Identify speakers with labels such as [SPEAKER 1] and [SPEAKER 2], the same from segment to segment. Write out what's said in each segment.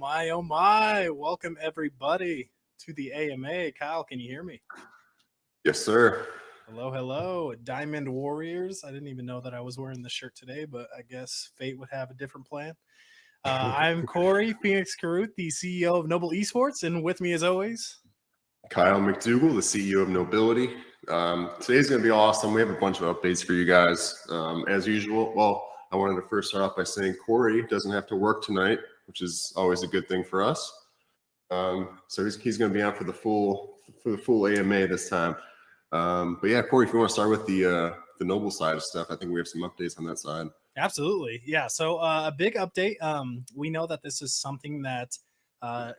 [SPEAKER 1] oh my. Welcome everybody to the AMA. Kyle, can you hear me?
[SPEAKER 2] Yes, sir.
[SPEAKER 1] Hello. Diamond Warriors. I didn't even know that I was wearing this shirt today, but I guess fate would have a different plan. I'm Corey Phoenix Carruth, the CEO of Noble Esports, and with me as always,
[SPEAKER 2] Kyle McDougall, the CEO of Nobility. Today's going to be awesome. We have a bunch of updates for you guys. As usual, well, I wanted to first start off by saying Corey doesn't have to work tonight, which is always a good thing for us. So he's going to be on for the full AMA this time. But yeah, Corey, if you want to start with the Noble side of stuff, I think we have some updates on that side.
[SPEAKER 1] Absolutely. Yeah. So a big update. We know that this is something that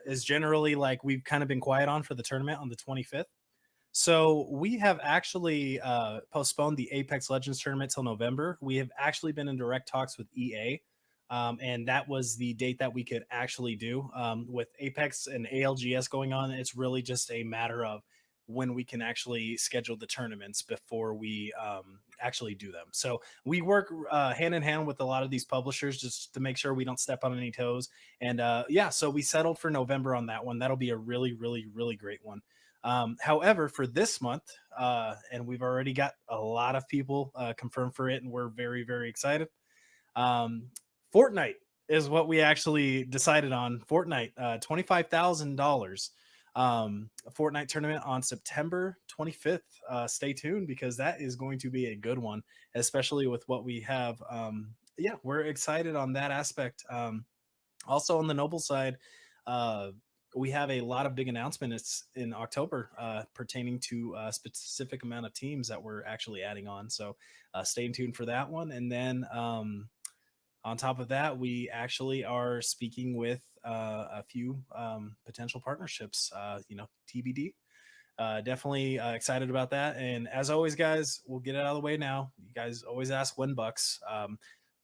[SPEAKER 1] is generally like we've kind of been quiet on for the tournament on the 25th. So we have actually postponed the Apex Legends tournament till November. We have actually been in direct talks with EA. And that was the date that we could actually do. With Apex and ALGS going on, it's really just a matter of when we can actually schedule the tournaments before we actually do them. So we work hand in hand with a lot of these publishers just to make sure we don't step on any toes. And yeah, so we settled for November on that one. That'll be a really, really, really great one. However, for this month, and we've already got a lot of people confirmed for it, and we're very, very excited. Fortnite is what we actually decided on. Fortnite, $25,000. Fortnite tournament on September 25th. Stay tuned because that is going to be a good one, especially with what we have. Yeah, we're excited on that aspect. Also on the Noble side, we have a lot of big announcements in October pertaining to a specific amount of teams that we're actually adding on. So stay tuned for that one. And then on top of that, we actually are speaking with a few potential partnerships, TBD. Definitely excited about that. And as always, guys, we'll get it out of the way now. You guys always ask when bucks.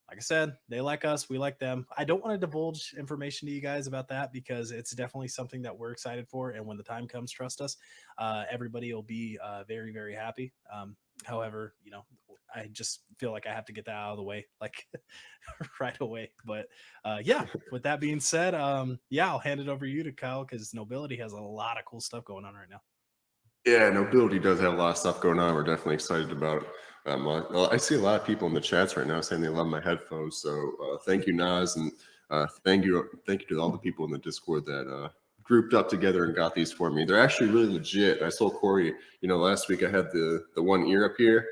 [SPEAKER 1] Like I said, they like us, we like them. I don't want to divulge information to you guys about that because it's definitely something that we're excited for. And when the time comes, trust us, everybody will be very, very happy. However, I just feel like I have to get that out of the way, like right away. But yeah, with that being said, yeah, I'll hand it over to you to Kyle because Nobility has a lot of cool stuff going on right now.
[SPEAKER 2] Yeah, Nobility does have a lot of stuff going on. We're definitely excited about it. Well, I see a lot of people in the chats right now saying they love my headphones. So thank you, Nas, and thank you to all the people in the Discord that grouped up together and got these for me. They're actually really legit. I told Corey, last week I had the one ear up here,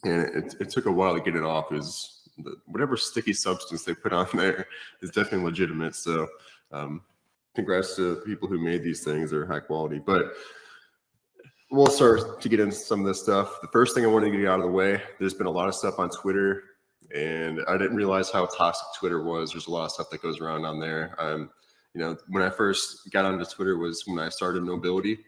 [SPEAKER 2] and it took a while to get it off. Is whatever sticky substance they put on there is definitely legitimate. So congrats to the people who made these things. They're high quality, but we'll start to get into some of this stuff. The first thing I wanted to get out of the way, there's been a lot of stuff on Twitter, and I didn't realize how toxic Twitter was. There's a lot of stuff that goes around on there. When I first got onto Twitter was when I started Nobility.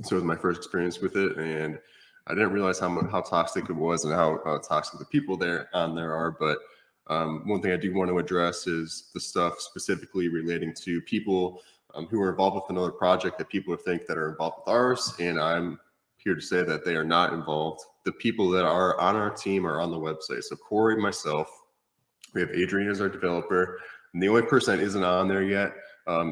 [SPEAKER 2] So it was my first experience with it, and I didn't realize how toxic it was and how toxic the people there are. But one thing I do want to address is the stuff specifically relating to people who are involved with another project that people think that are involved with ours. And I'm here to say that they are not involved. The people that are on our team are on the website. So Corey, myself, we have Adrian as our developer. And the only person that isn't on there yet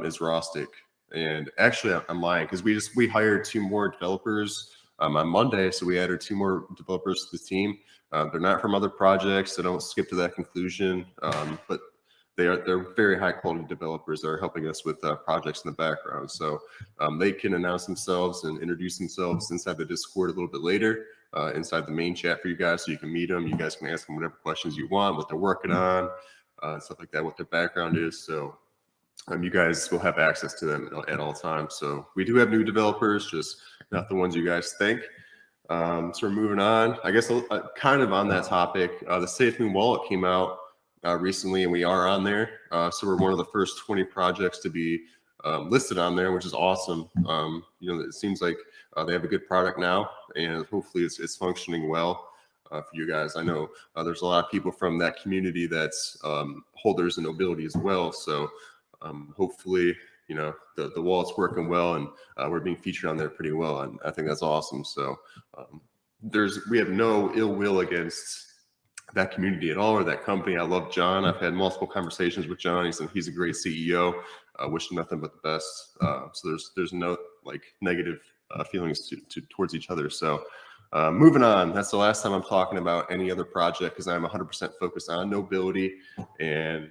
[SPEAKER 2] is Rostic. And actually, I'm lying because we hired 2 more developers on Monday. So we added 2 more developers to the team. They're not from other projects. So don't skip to that conclusion. But they're very high quality developers that are helping us with projects in the background. So they can announce themselves and introduce themselves inside the Discord a little bit later, inside the main chat for you guys, so you can meet them. You guys can ask them whatever questions you want, what they're working on, stuff like that, what their background is. So you guys will have access to them at all times. So we do have new developers, just not the ones you guys think. So we're moving on. I guess kind of on that topic, the Safemoon wallet came out recently, and we are on there. So we're one of the first 20 projects to be listed on there, which is awesome. It seems like they have a good product now, and hopefully it's functioning well for you guys. I know there's a lot of people from that community that's holders in Nobility as well. So hopefully, the wallet's working well, and we're being featured on there pretty well, and I think that's awesome. So we have no ill will against that community at all or that company. I love John. I've had multiple conversations with John. He's a great CEO. Wish him nothing but the best. So there's no like negative feelings towards each other. So moving on. That's the last time I'm talking about any other project because I'm 100% focused on Nobility, and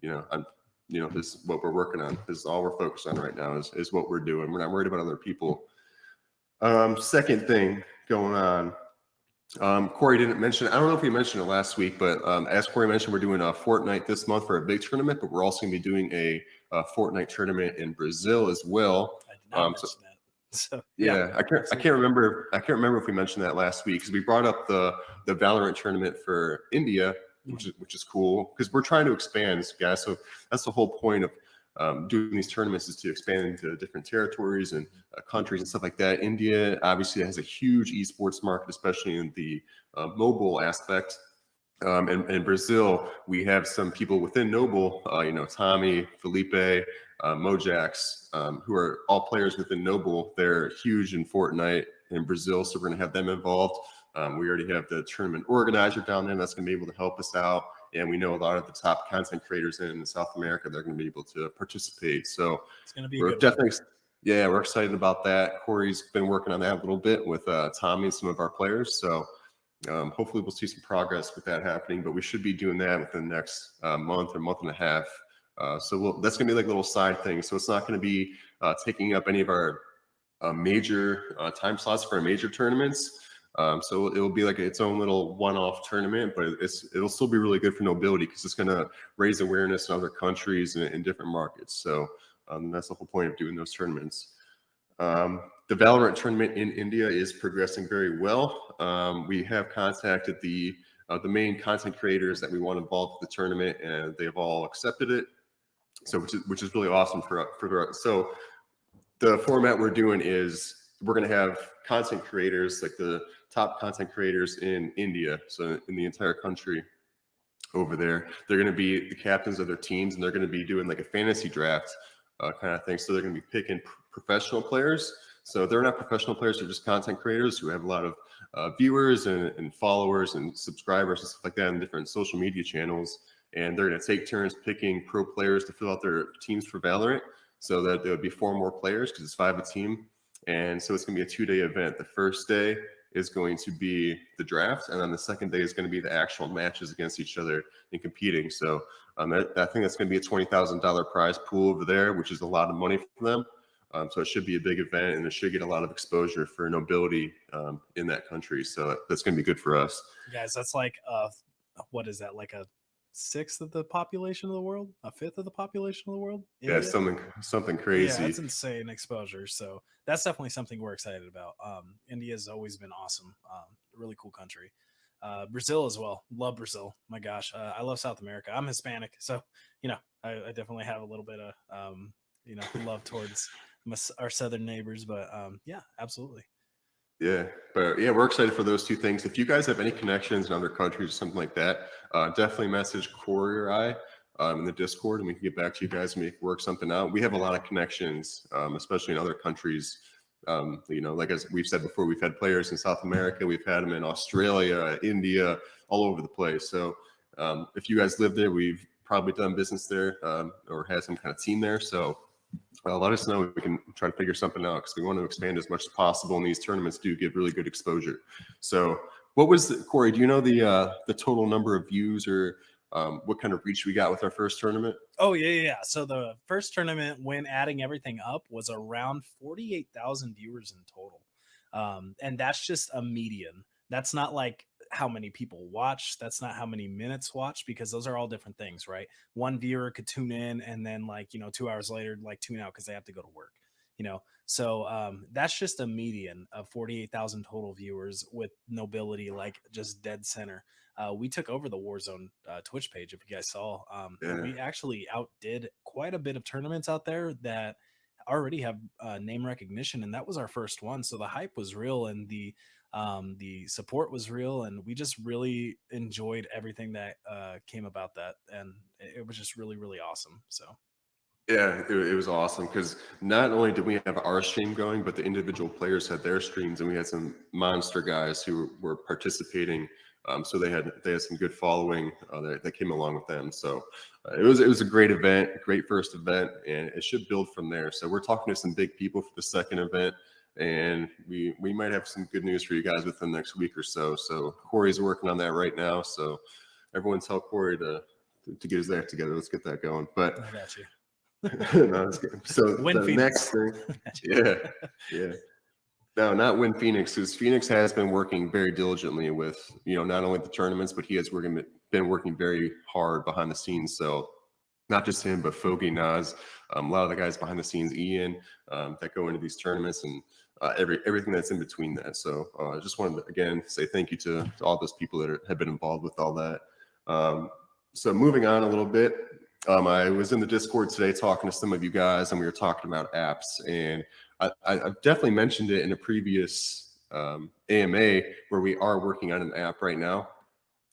[SPEAKER 2] this is what we're working on. This is all we're focused on right now is what we're doing. We're not worried about other people. Second thing going on. Corey didn't mention, I don't know if he mentioned it last week, but as Corey mentioned, we're doing a Fortnite this month for a big tournament, but we're also going to be doing a Fortnite tournament in Brazil as well.
[SPEAKER 1] I did not mention that. So
[SPEAKER 2] yeah, I can't remember if we mentioned that last week because we brought up the Valorant tournament for India, which is cool because we're trying to expand, guys. So that's the whole point of doing these tournaments is to expand into different territories and countries and stuff like that. India obviously has a huge esports market, especially in the mobile aspect. And in Brazil, we have some people within Noble, Tommy, Felipe, Mojax, who are all players within Noble. They're huge in Fortnite in Brazil, so we're going to have them involved. We already have the tournament organizer down there that's going to be able to help us out. And we know a lot of the top content creators in South America, they're going to be able to participate. So
[SPEAKER 1] it's going to be
[SPEAKER 2] we're definitely, we're excited about that. Corey's been working on that a little bit with Tommy and some of our players. So hopefully we'll see some progress with that happening, but we should be doing that within the next month or month and a half. So that's going to be like a little side thing. So it's not going to be taking up any of our major time slots for our major tournaments. So it will be like its own little one-off tournament, but it'll still be really good for Nobility because it's going to raise awareness in other countries and in different markets. So that's the whole point of doing those tournaments. The Valorant tournament in India is progressing very well. We have contacted the main content creators that we want involved with the tournament, and they've all accepted it. So which is really awesome for us. So the format we're doing is we're going to have content creators, like the top content creators in India, so in the entire country over there. They're going to be the captains of their teams, and they're going to be doing like a fantasy draft kind of thing. So they're going to be picking professional players. So they're not professional players, they're just content creators who have a lot of viewers and followers and subscribers and stuff like that in different social media channels. And they're going to take turns picking pro players to fill out their teams for Valorant, so that there would be 4 more players because it's 5 a team. And so it's going to be a 2-day event. The first day is going to be the draft, and then the second day is going to be the actual matches against each other and competing. So I think that's going to be a $20,000 prize pool over there, which is a lot of money for them. So it should be a big event, and it should get a lot of exposure for Nobility in that country. So that's going to be good for us.
[SPEAKER 1] Guys, that's like what is that? Like a 1/6 of the population of the world, a 5th of the population of the world.
[SPEAKER 2] Yeah, something crazy.
[SPEAKER 1] Yeah, that's insane exposure. So that's definitely something we're excited about. India's always been awesome. Really cool country. Brazil as well. Love Brazil. My gosh, I love South America. I'm Hispanic, so I definitely have a little bit of love towards our southern neighbors. But yeah, absolutely.
[SPEAKER 2] Yeah, but yeah, we're excited for those 2 things. If you guys have any connections in other countries or something like that, definitely message Corey or I in the Discord, and we can get back to you guys and work something out. We have a lot of connections, especially in other countries. Like as we've said before, we've had players in South America, we've had them in Australia, India, all over the place. So if you guys live there, we've probably done business there or had some kind of team there. So let us know. We can try to figure something out because we want to expand as much as possible, and these tournaments do give really good exposure. So what was Corey, do you know the total number of views or what kind of reach we got with our first tournament?
[SPEAKER 1] Oh, yeah. So the first tournament, when adding everything up, was around 48,000 viewers in total. And that's just a median. That's not like how many people watch. That's not how many minutes watch, because those are all different things, right? One viewer could tune in and then 2 hours later, tune out because they have to go to work, So that's just a median of 48,000 total viewers with Nobility, just dead center. We took over the Warzone Twitch page, if you guys saw. We actually outdid quite a bit of tournaments out there that already have name recognition, and that was our first one. So the hype was real, and the support was real, and we just really enjoyed everything that came about that, and it was just really, really awesome. So
[SPEAKER 2] yeah, it was awesome because not only did we have our stream going, but the individual players had their streams, and we had some monster guys who were participating So they had some good following that came along with them. So it was a great event, great first event, and it should build from there. So we're talking to some big people for the second event, and we might have some good news for you guys within the next week or so. So Corey's working on that right now. So everyone tell Corey to get his act together. Let's get that going. But
[SPEAKER 1] I got you.
[SPEAKER 2] no, that's good. So
[SPEAKER 1] Win
[SPEAKER 2] the
[SPEAKER 1] Phoenix.
[SPEAKER 2] next thing, yeah. No, not Win Phoenix, because Phoenix has been working very diligently with, not only the tournaments, but he has been working very hard behind the scenes. So not just him, but Foggy, Nas, a lot of the guys behind the scenes, Ian, that go into these tournaments, and everything that's in between that. So I just wanted to, again, say thank you to all those people that have been involved with all that. So moving on a little bit, I was in the Discord today talking to some of you guys, and we were talking about apps, and I've definitely mentioned it in a previous AMA where we are working on an app right now.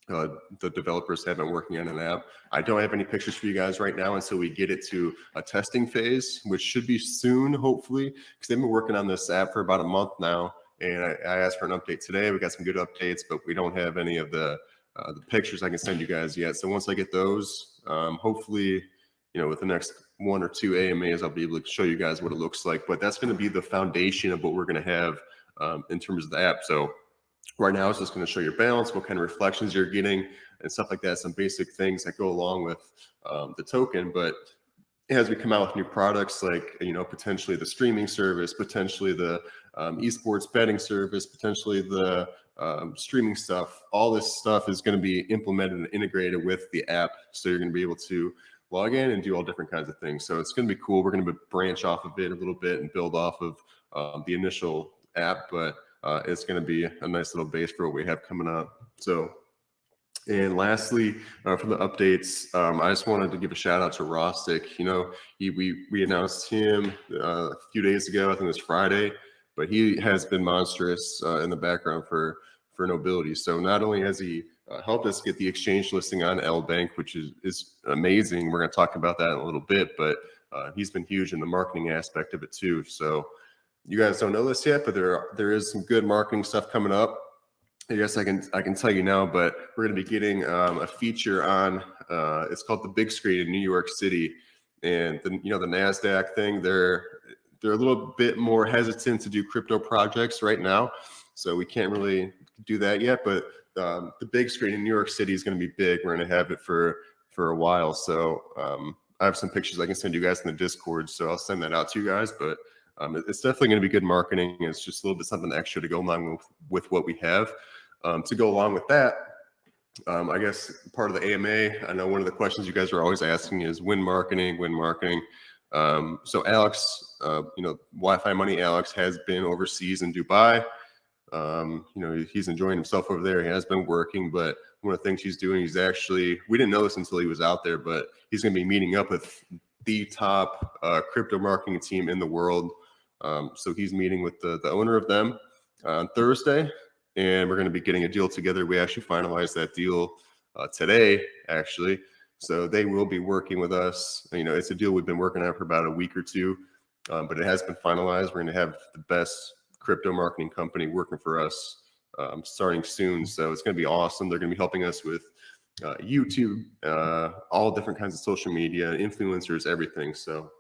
[SPEAKER 2] The developers have been working on an app. I don't have any pictures for you guys right now until we get it to a testing phase, which should be soon, hopefully, because they've been working on this app for about a month now. And I asked for an update today. We got some good updates, but we don't have any of the pictures I can send you guys yet. So once I get those, hopefully, with the next 1 or 2 AMAs, I'll be able to show you guys what it looks like. But that's going to be the foundation of what we're going to have in terms of the app. So right now, it's just going to show your balance, what kind of reflections you're getting, and stuff like that. Some basic things that go along with the token. But as we come out with new products, like potentially the streaming service, potentially the esports betting service, potentially the streaming stuff, all this stuff is going to be implemented and integrated with the app. So you're going to be able to log in and do all different kinds of things. So it's going to be cool. We're going to branch off of it a little bit and build off of the initial app, but it's going to be a nice little base for what we have coming up. So, and lastly, for the updates, I just wanted to give a shout out to Rostic. We announced him a few days ago. I think it was Friday, but he has been monstrous in the background for Nobility. So not only has he helped us get the exchange listing on L Bank, which is amazing. We're going to talk about that in a little bit, but he's been huge in the marketing aspect of it too. So you guys don't know this yet, but there is some good marketing stuff coming up. I guess I can tell you now, but we're going to be getting a feature on it's called the Big Screen in New York City, and the NASDAQ thing. They're a little bit more hesitant to do crypto projects right now, so we can't really do that yet. But the Big Screen in New York City is going to be big. We're going to have it for a while. So I have some pictures I can send you guys in the Discord, so I'll send that out to you guys. But it's definitely going to be good marketing. It's just a little bit something extra to go along with what we have. To go along with that, I guess part of the AMA, I know one of the questions you guys are always asking is when marketing. So Alex, Wi-Fi Money Alex has been overseas in Dubai. He's enjoying himself over there. He has been working, but one of the things he's doing, we didn't know this until he was out there, but he's going to be meeting up with the top crypto marketing team in the world. So he's meeting with the owner of them on Thursday, and we're going to be getting a deal together. We actually finalized that deal today, actually. So they will be working with us. It's a deal we've been working on for about a week or two, but it has been finalized. We're going to have the best crypto marketing company working for us starting soon. So it's going to be awesome. They're going to be helping us with YouTube, all different kinds of social media, influencers, everything. So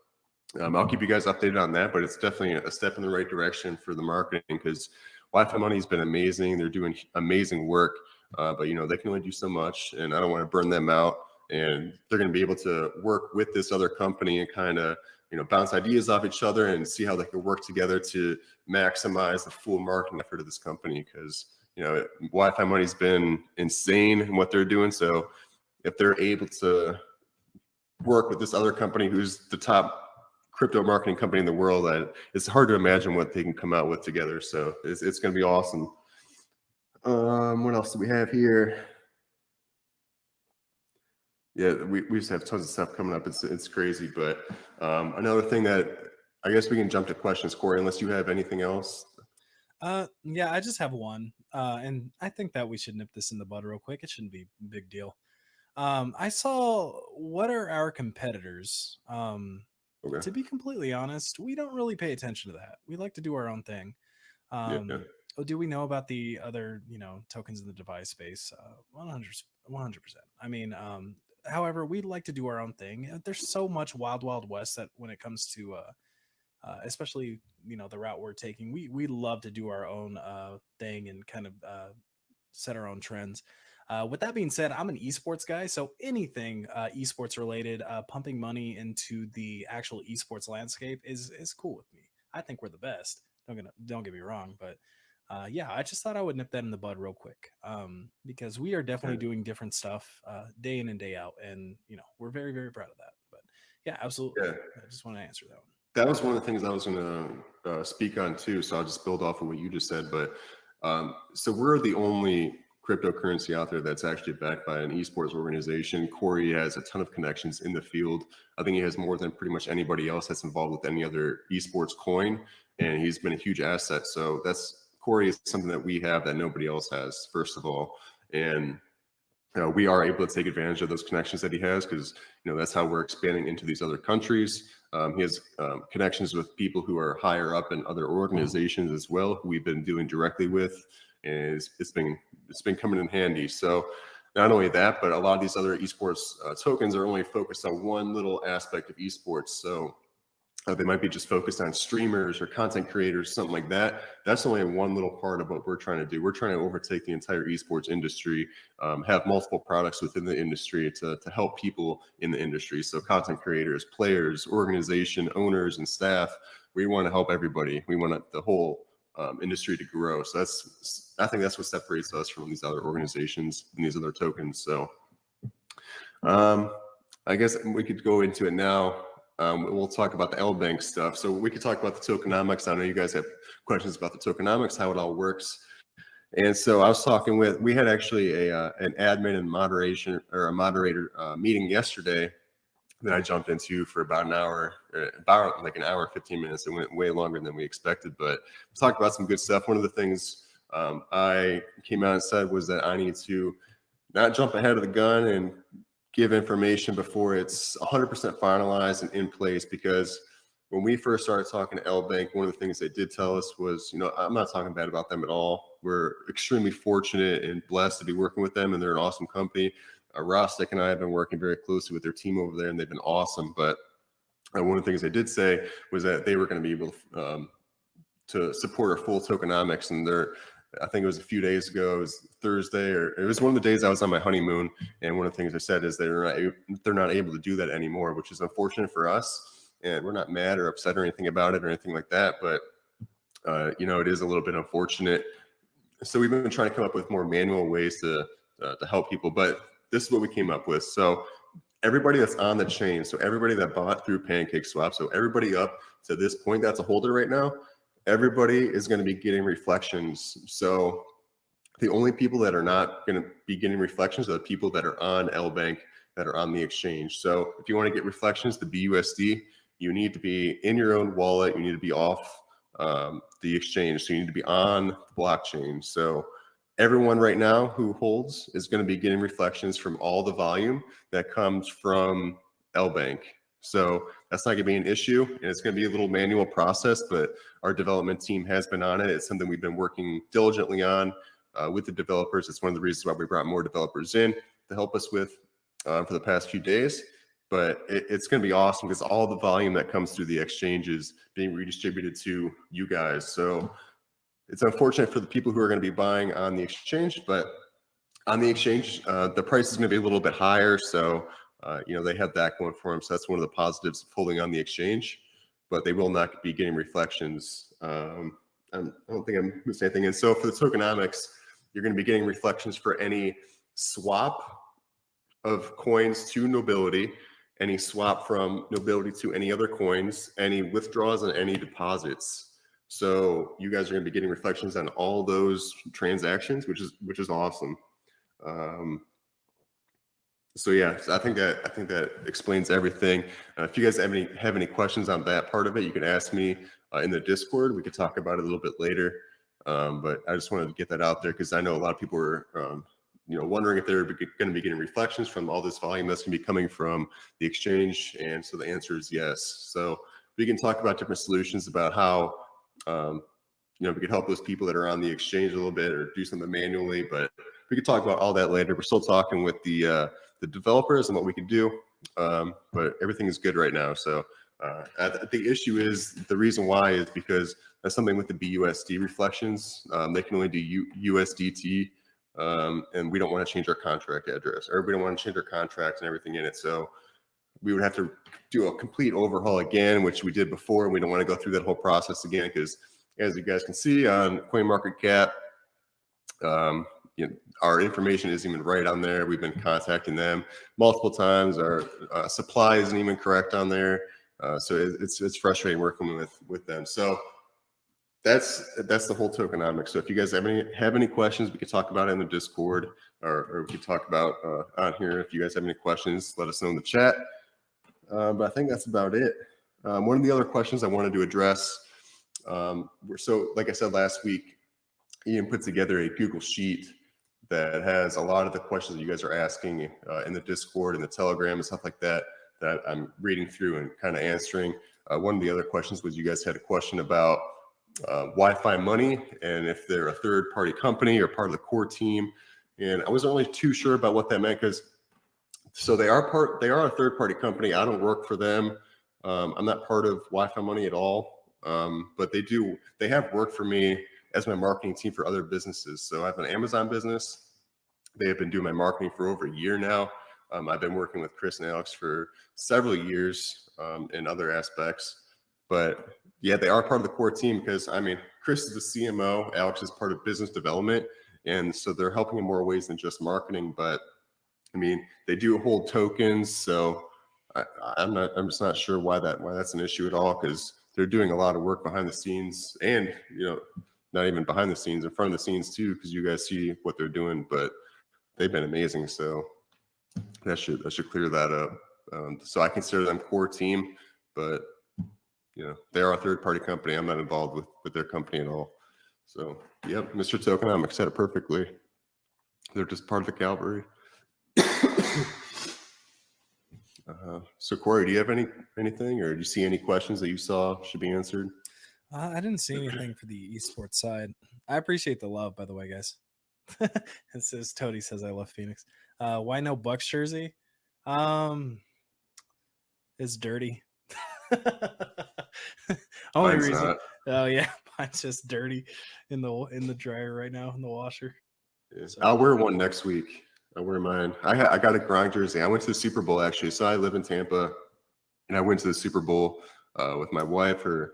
[SPEAKER 2] I'll keep you guys updated on that, but it's definitely a step in the right direction for the marketing, because Wi-Fi Money has been amazing. They're doing amazing work, but they can only do so much, and I don't want to burn them out. And they're going to be able to work with this other company and kind of bounce ideas off each other and see how they can work together to maximize the full marketing effort of this company. Because Wi-Fi Money's been insane in what they're doing. So if they're able to work with this other company who's the top crypto marketing company in the world, it's hard to imagine what they can come out with together. So it's going to be awesome. What else do we have here? Yeah, we just have tons of stuff coming up. It's crazy. But another thing that I guess we can jump to questions, Corey, unless you have anything else.
[SPEAKER 1] Yeah, I just have one, and I think that we should nip this in the bud real quick. It shouldn't be a big deal. I saw what are our competitors.
[SPEAKER 2] Okay.
[SPEAKER 1] To be completely honest, we don't really pay attention to that. We like to do our own thing.
[SPEAKER 2] Yeah.
[SPEAKER 1] do we know about the other, tokens in the device space? 100%. I mean, however, we like to do our own thing. There's so much wild west that when it comes to especially the route we're taking, we love to do our own thing and kind of set our own trends. With that being said, I'm an esports guy, so anything esports related, pumping money into the actual esports landscape is cool with me. I think we're the best. Don't get me wrong, but yeah, I just thought I would nip that in the bud real quick, because we are definitely doing different stuff day in and day out, and we're very proud of that. But yeah, absolutely.
[SPEAKER 2] Yeah.
[SPEAKER 1] I just want to answer that one.
[SPEAKER 2] That was one of the things I was going to speak on too. So I'll just build off of what you just said. But so we're the only cryptocurrency out there that's actually backed by an esports organization. Corey has a ton of connections in the field. I think he has more than pretty much anybody else that's involved with any other esports coin, and he's been a huge asset. So Corey is something that we have that nobody else has, first of all. And we are able to take advantage of those connections that he has, because that's how we're expanding into these other countries. He has connections with people who are higher up in other organizations as well, who we've been doing directly with, and it's been coming in handy. So not only that, but a lot of these other esports tokens are only focused on one little aspect of esports. So they might be just focused on streamers or content creators, something like that. That's only one little part of what we're trying to do. We're trying to overtake the entire esports industry, have multiple products within the industry to help people in the industry. So content creators, players, organization, owners, and staff. We want to help everybody. We want the whole industry to grow. So I think that's what separates us from these other organizations and these other tokens. So I guess we could go into it now. We'll talk about the LBank stuff. So we could talk about the tokenomics. I know you guys have questions about the tokenomics, how it all works. And so I was talking we had actually an admin and a moderator meeting yesterday that I jumped into for about an hour, about an hour, 15 minutes. It went way longer than we expected, but we talked about some good stuff. One of the things I came out and said was that I need to not jump ahead of the gun and give information before it's 100% finalized and in place, because when we first started talking to LBank, one of the things they did tell us was, I'm not talking bad about them at all. We're extremely fortunate and blessed to be working with them, and they're an awesome company. Rostic and I have been working very closely with their team over there, and they've been awesome. But one of the things they did say was that they were going to be able to support our full tokenomics, and I think it was a few days ago, it was Thursday, or it was one of the days I was on my honeymoon. And one of the things I said is they're not able to do that anymore, which is unfortunate for us. And we're not mad or upset or anything about it or anything like that. But, it is a little bit unfortunate. So we've been trying to come up with more manual ways to help people. But this is what we came up with. So everybody that's on the chain, so everybody that bought through Pancake Swap, so everybody up to this point that's a holder right now, everybody is going to be getting reflections. So the only people that are not going to be getting reflections are the people that are on LBank, that are on the exchange. So if you want to get reflections to BUSD, you need to be in your own wallet. You need to be off the exchange. So you need to be on the blockchain. So everyone right now who holds is going to be getting reflections from all the volume that comes from LBank. So that's not going to be an issue, and it's going to be a little manual process, but our development team has been on it. It's something we've been working diligently on with the developers. It's one of the reasons why we brought more developers in to help us with for the past few days. But it's going to be awesome, because all the volume that comes through the exchange is being redistributed to you guys. So it's unfortunate for the people who are going to be buying on the exchange, but on the exchange, the price is going to be a little bit higher. So they have that going for them. So that's one of the positives of holding on the exchange, but they will not be getting reflections. I don't think I'm missing anything. And so for the tokenomics, you're going to be getting reflections for any swap of coins to Nobility, any swap from Nobility to any other coins, any withdrawals, and any deposits. So you guys are going to be getting reflections on all those transactions, which is awesome. So yeah, I think that explains everything. If you guys have any questions on that part of it, you can ask me in the Discord. We could talk about it a little bit later. But I just wanted to get that out there, because I know a lot of people were wondering if they're going to be getting reflections from all this volume that's going to be coming from the exchange. And so the answer is yes. So we can talk about different solutions about how we could help those people that are on the exchange a little bit or do something manually, but we could talk about all that later. We're still talking with the developers and what we could do, but everything is good right now. So the issue is, the reason why is because that's something with the BUSD reflections. They can only do USDT, and we don't want to change our contract address, or we don't want to change our contracts and everything in it. So we would have to do a complete overhaul again, which we did before. And we don't want to go through that whole process again, because as you guys can see on CoinMarketCap, our information isn't even right on there. We've been contacting them multiple times. Our supply isn't even correct on there. So it's frustrating working with them. So that's the whole tokenomics. So if you guys have any questions, we could talk about it in the Discord, or we could talk about on here. If you guys have any questions, let us know in the chat. But I think that's about it. One of the other questions I wanted to address, so like I said last week, Ian put together a Google Sheet that has a lot of the questions that you guys are asking in the Discord and the Telegram and stuff like that I'm reading through and kind of answering. One of the other questions was, you guys had a question about Wi-Fi Money, and if they're a third-party company or part of the core team. And I wasn't really too sure about what that meant, because so they are a third-party company. I don't work for them. I'm not part of Wi-Fi Money at all. But they have worked for me as my marketing team for other businesses. So I have an Amazon business. They have been doing my marketing for over a year now. I've been working with Chris and Alex for several years in other aspects. But yeah, they are part of the core team, because Chris is the CMO, Alex is part of business development. And so they're helping in more ways than just marketing. But they do hold tokens. So I'm just not sure why that's an issue at all, because they're doing a lot of work behind the scenes, and not even behind the scenes, in front of the scenes too, because you guys see what they're doing. But they've been amazing. So that should clear that up. So I consider them core team, but they are a third-party company. I'm not involved with their company at all. So yep, Mr. Tokenomics said it perfectly. They're just part of the cavalry. So Corey, do you have anything, or do you see any questions that you saw should be answered?
[SPEAKER 1] I didn't see anything for the esports side. I appreciate the love, by the way, guys. It says Toady says I love Phoenix. Why no Bucks jersey? It's dirty. Only
[SPEAKER 2] Mine's
[SPEAKER 1] reason.
[SPEAKER 2] not.
[SPEAKER 1] Oh yeah, mine's just dirty in the dryer right now, in the washer.
[SPEAKER 2] Yeah.
[SPEAKER 1] So.
[SPEAKER 2] I'll wear one next week. I'll wear mine. I got a Gronk jersey. I went to the Super Bowl, actually. So I live in Tampa, and I went to the Super Bowl with my wife, her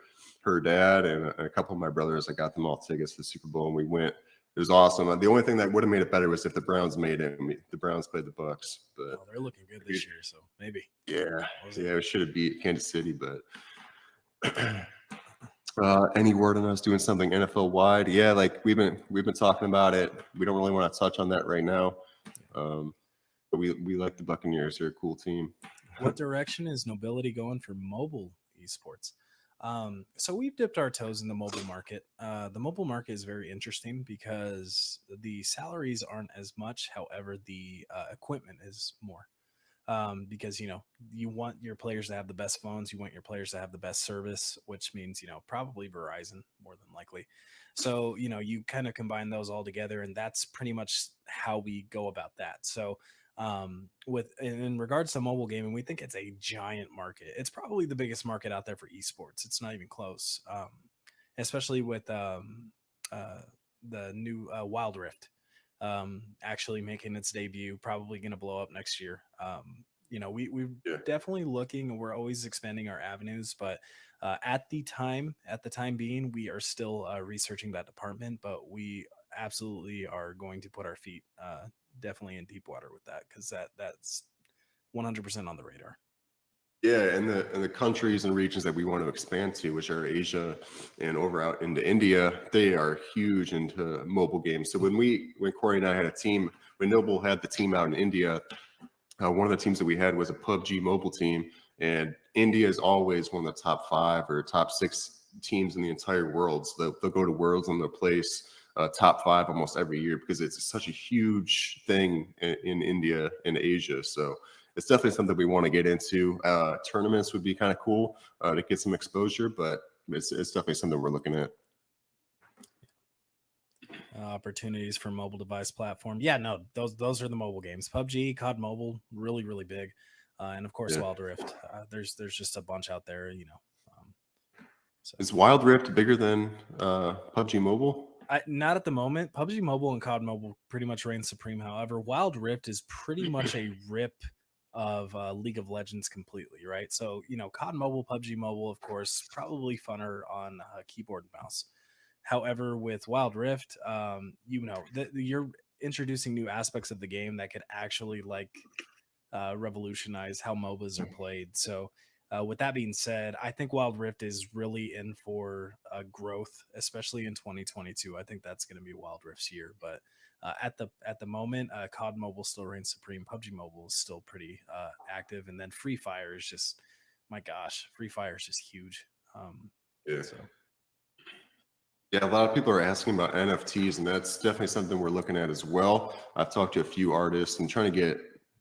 [SPEAKER 2] dad, and a couple of my brothers. I got them all tickets to the Super Bowl, and we went. It was awesome. The only thing that would have made it better was if the Browns made it. The Browns played the Bucks, but
[SPEAKER 1] they're looking good this year, so maybe.
[SPEAKER 2] Yeah, we should have beat Kansas City, but any word on us doing something NFL wide? Yeah, like we've been talking about it. We don't really want to touch on that right now, but we like the Buccaneers. They're a cool team.
[SPEAKER 1] What direction is Nobility going for mobile esports? So we've dipped our toes in the mobile market. The mobile market is very interesting because the salaries aren't as much. However, the equipment is more. Because you want your players to have the best phones, you want your players to have the best service, which means probably Verizon more than likely. So you kind of combine those all together, and that's pretty much how we go about that. So in regards to mobile gaming, we think it's a giant market. It's probably the biggest market out there for esports. It's not even close, especially with the new Wild Rift actually making its debut, probably going to blow up next year. We're definitely looking, and we're always expanding our avenues, but at the time being, we are still researching that department, but we absolutely are going to put our feet definitely in deep water with that, because that's 100% on the radar.
[SPEAKER 2] Yeah, and the countries and regions that we want to expand to, which are Asia and over out into India, they are huge into mobile games. So when Corey and I had a team, when Noble had the team out in India, one of the teams that we had was a PUBG mobile team, and India is always one of the top 5 or top 6 teams in the entire world. So they'll go to Worlds and they'll place top 5 almost every year, because it's such a huge thing in India and Asia. So it's definitely something we want to get into. Tournaments would be kind of cool to get some exposure, but it's definitely something we're looking at.
[SPEAKER 1] Opportunities for mobile device platform. Yeah, no, those are the mobile games. PUBG, COD Mobile, really big, and of course
[SPEAKER 2] Yeah.
[SPEAKER 1] Wild Rift. There's just a bunch out there, So
[SPEAKER 2] Is Wild Rift bigger than PUBG Mobile?
[SPEAKER 1] not at the moment. PUBG Mobile and COD Mobile pretty much reign supreme. However, Wild Rift is pretty much a rip of League of Legends completely, right? So COD Mobile, PUBG Mobile, of course, probably funner on keyboard and mouse. However, with Wild Rift, you're introducing new aspects of the game that could actually revolutionize how MOBAs are played. So, with that being said, I think Wild Rift is really in for growth, especially in 2022. I think that's going to be Wild Rift's year. But at the moment, COD Mobile still reigns supreme. PUBG Mobile is still pretty active, and then Free Fire is just, my gosh, Free Fire is just huge.
[SPEAKER 2] Yeah.
[SPEAKER 1] So.
[SPEAKER 2] Yeah, a lot of people are asking about NFTs, and that's definitely something we're looking at as well. I've talked to a few artists and trying to get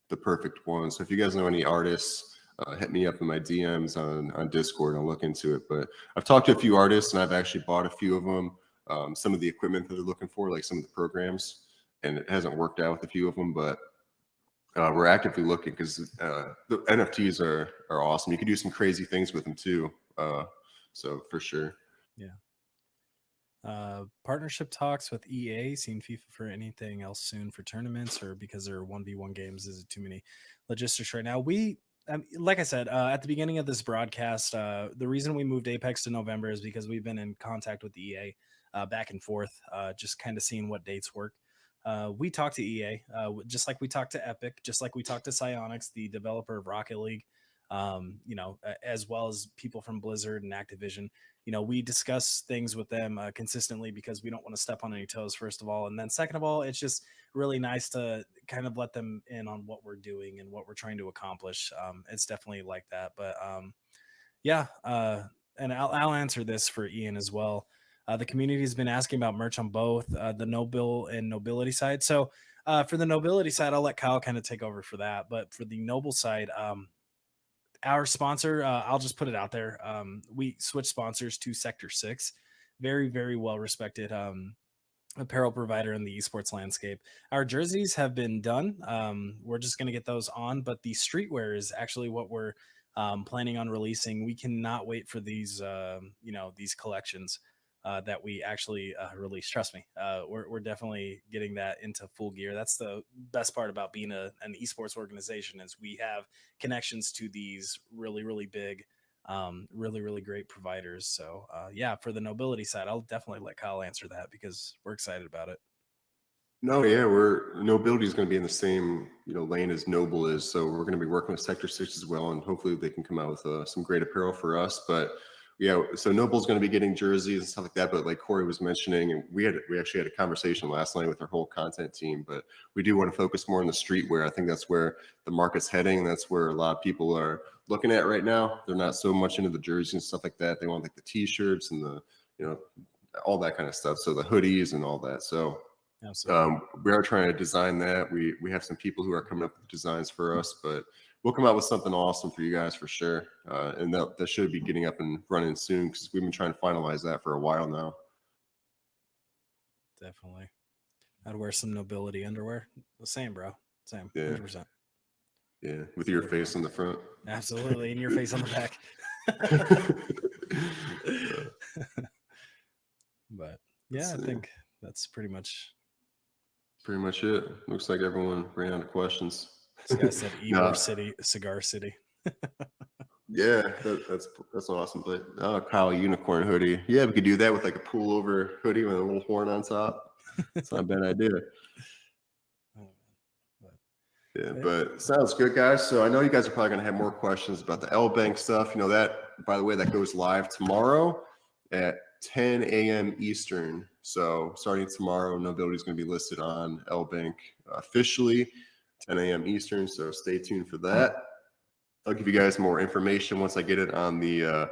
[SPEAKER 2] the perfect one. So if you guys know any artists, hit me up in my DMs on Discord. I'll look into it. But I've talked to a few artists, and I've actually bought a few of them. Some of the equipment that they're looking for, like some of the programs, and it hasn't worked out with a few of them, but we're actively looking because the NFTs are awesome. You can do some crazy things with them too. So for sure.
[SPEAKER 1] Yeah. Partnership talks with EA. Seen FIFA for anything else soon for tournaments, or because they're 1v1 games, is it too many logistics right now? Like I said at the beginning of this broadcast, the reason we moved Apex to November is because we've been in contact with EA back and forth, just kind of seeing what dates work. We talked to EA, just like we talked to Epic, just like we talked to Psyonix, the developer of Rocket League, as well as people from Blizzard and Activision. We discuss things with them consistently because we don't want to step on any toes, first of all. And then second of all, it's just really nice to kind of let them in on what we're doing and what we're trying to accomplish. It's definitely like that. But yeah, and I'll answer this for Ian as well. The community has been asking about merch on both the Noble and Nobility side. So for the Nobility side, I'll let Kyle kind of take over for that. But for the Noble side, our sponsor, I'll just put it out there. We switched sponsors to Sector 6, very well respected apparel provider in the esports landscape. Our jerseys have been done. We're just going to get those on, but the streetwear is actually what we're planning on releasing. We cannot wait for these these collections that we actually release. Trust me, we're definitely getting that into full gear. That's the best part about being an esports organization, is we have connections to these really big, really great providers. So yeah, for the Nobility side, I'll definitely let Kyle answer that because we're excited about it.
[SPEAKER 2] No, yeah, Nobility is going to be in the same lane as Noble is, so we're going to be working with Sector 6 as well, and hopefully they can come out with some great apparel for us. But yeah, so Noble's going to be getting jerseys and stuff like that. But like Corey was mentioning, and we actually had a conversation last night with our whole content team. But we do want to focus more on the streetwear. I think that's where the market's heading. That's where a lot of people are looking at right now. They're not so much into the jerseys and stuff like that. They want like the T-shirts and the all that kind of stuff. So the hoodies and all that. So we are trying to design that. We have some people who are coming up with designs for us, but we'll come out with something awesome for you guys for sure. And that should be getting up and running soon because we've been trying to finalize that for a while now.
[SPEAKER 1] Definitely. I'd wear some Nobility underwear. The same, bro. Same.
[SPEAKER 2] Yeah.
[SPEAKER 1] 100%.
[SPEAKER 2] Yeah. With your face on the front.
[SPEAKER 1] Absolutely. And your face on the back. But yeah, I think that's pretty much
[SPEAKER 2] it. Looks like everyone ran out of questions.
[SPEAKER 1] This guy said Ybor City, Cigar City.
[SPEAKER 2] Yeah, that's awesome. But Kyle, unicorn hoodie. Yeah, we could do that with like a pullover hoodie with a little horn on top. It's not a bad idea. Yeah, but sounds good, guys. So I know you guys are probably going to have more questions about the L Bank stuff. That, by the way, that goes live tomorrow at 10 a.m. Eastern. So starting tomorrow, Nobility is going to be listed on L Bank officially, 10 a.m. Eastern. So stay tuned for that. I'll give you guys more information once I get it on the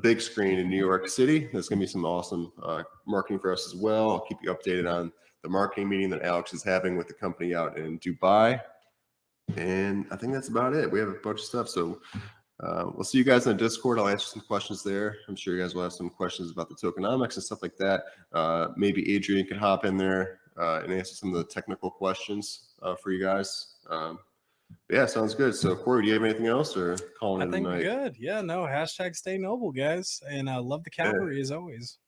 [SPEAKER 2] big screen in New York City. There's going to be some awesome marketing for us as well. I'll keep you updated on the marketing meeting that Alex is having with the company out in Dubai. And I think that's about it. We have a bunch of stuff. So We'll see you guys in the Discord. I'll answer some questions there. I'm sure you guys will have some questions about the tokenomics and stuff like that. Maybe Adrian can hop in there and answer some of the technical questions for you guys. Yeah, sounds good. So, Corey, do you have anything else, or calling it a night?
[SPEAKER 1] I think we're good. Yeah, no, hashtag stay noble, guys. And I love the cavalry as always.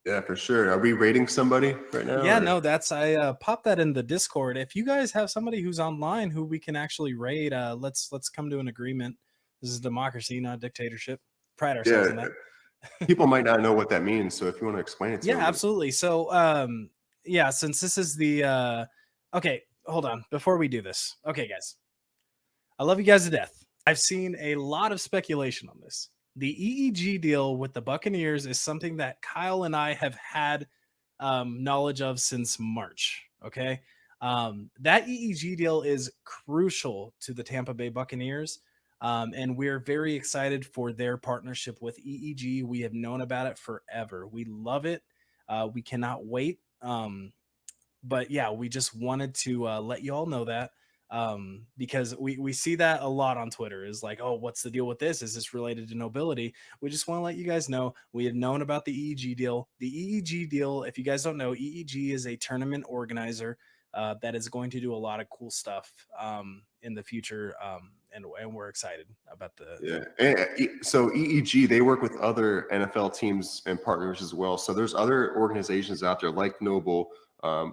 [SPEAKER 2] Yeah, for sure. Are we rating somebody right now?
[SPEAKER 1] Yeah, no, that's I popped that in the Discord. If you guys have somebody who's online who we can actually raid, let's come to an agreement. This is democracy, not dictatorship. Pride ourselves in that.
[SPEAKER 2] People might not know what that means, so if you want to explain it to them.
[SPEAKER 1] Yeah, absolutely. So yeah, since this is the okay, hold on. Before we do this. Okay, guys. I love you guys to death. I've seen a lot of speculation on this. The EEG deal with the Buccaneers is something that Kyle and I have had knowledge of since March. Okay. That EEG deal is crucial to the Tampa Bay Buccaneers. And we're very excited for their partnership with EEG. We have known about it forever. We love it. We cannot wait. But yeah, we just wanted to let you all know that. Because we see that a lot on Twitter is like, oh, what's the deal with this? Is this related to Nobility? We just want to let you guys know we have known about the EEG deal. The EEG deal, if you guys don't know, EEG is a tournament organizer that is going to do a lot of cool stuff in the future. And we're excited about
[SPEAKER 2] so EEG, they work with other NFL teams and partners as well. So there's other organizations out there like Noble,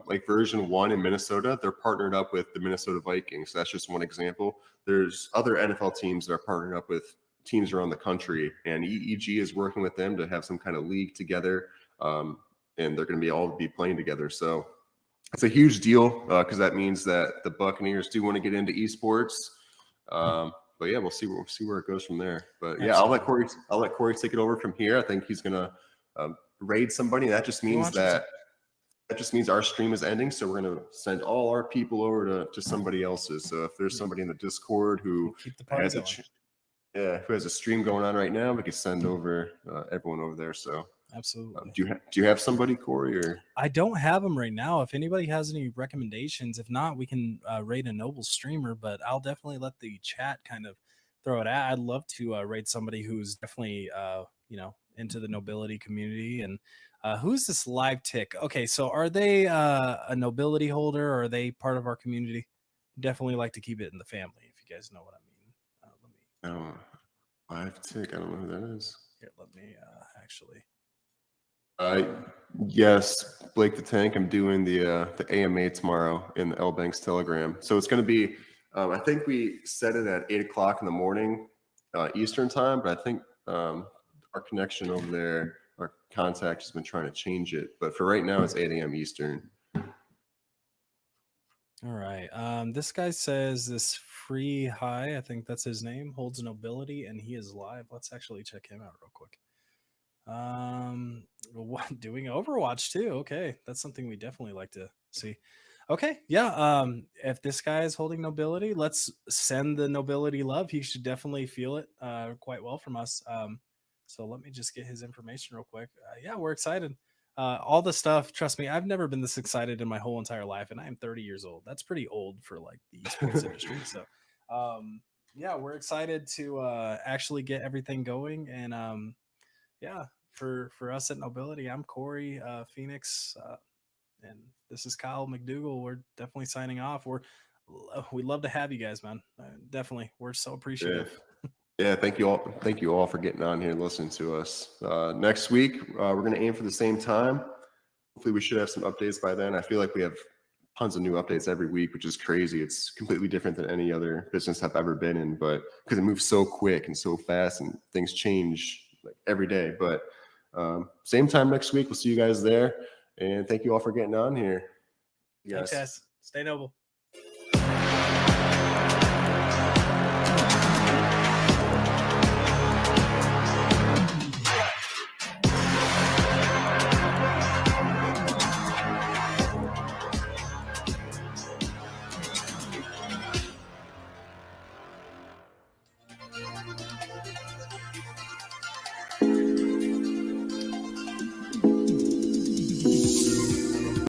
[SPEAKER 2] like version 1 in Minnesota. They're partnered up with the Minnesota Vikings. That's just one example. There's other NFL teams that are partnered up with teams around the country, and EEG is working with them to have some kind of league together. And they're going to all be playing together. So it's a huge deal because that means that the Buccaneers do want to get into esports. But yeah, we'll see where it goes from there. But yeah, I'll let Corey take it over from here. I think he's gonna raid somebody. That just means our stream is ending. So we're gonna send all our people over to somebody else's. So if there's somebody in the Discord who has who has a stream going on right now, we could send over everyone over there. So
[SPEAKER 1] absolutely.
[SPEAKER 2] Do you have somebody, Corey? Or
[SPEAKER 1] I don't have them right now. If anybody has any recommendations, if not, we can raid a Noble streamer. But I'll definitely let the chat kind of throw it at. I'd love to raid somebody who's definitely into the Nobility community. And who's this Live Tick? Okay, so are they a Nobility holder, or are they part of our community? Definitely like to keep it in the family, if you guys know what I mean.
[SPEAKER 2] Live Tick. I don't know who that is.
[SPEAKER 1] Here, let me actually.
[SPEAKER 2] Yes, Blake the Tank. I'm doing the AMA tomorrow in the L Banks Telegram. So it's going to be, I think we set it at 8 o'clock in the morning Eastern time, but I think our connection over there, our contact has been trying to change it. But for right now, it's 8 a.m. Eastern.
[SPEAKER 1] All right. This guy says this free high, I think that's his name, holds Nobility, and he is live. Let's actually check him out real quick. Doing Overwatch too. Okay, that's something we definitely like to see. Okay, yeah. If this guy is holding Nobility, let's send the Nobility love. He should definitely feel it quite well from us. So let me just get his information real quick. Yeah, we're excited. All the stuff, trust me, I've never been this excited in my whole entire life, and I am 30 years old. That's pretty old for like the esports industry. So yeah, we're excited to actually get everything going. And yeah, for us at Nobility, I'm Corey Phoenix, and this is Kyle McDougal. We're definitely signing off. We love to have you guys, man. Definitely, we're so appreciative.
[SPEAKER 2] Yeah, thank you all. Thank you all for getting on here and listening to us. Next week, we're going to aim for the same time. Hopefully, we should have some updates by then. I feel like we have tons of new updates every week, which is crazy. It's completely different than any other business I've ever been in, but because it moves so quick and so fast, and things change like every day. But same time next week. We'll see you guys there. And thank you all for getting on here.
[SPEAKER 1] Thanks, guys. Stay noble.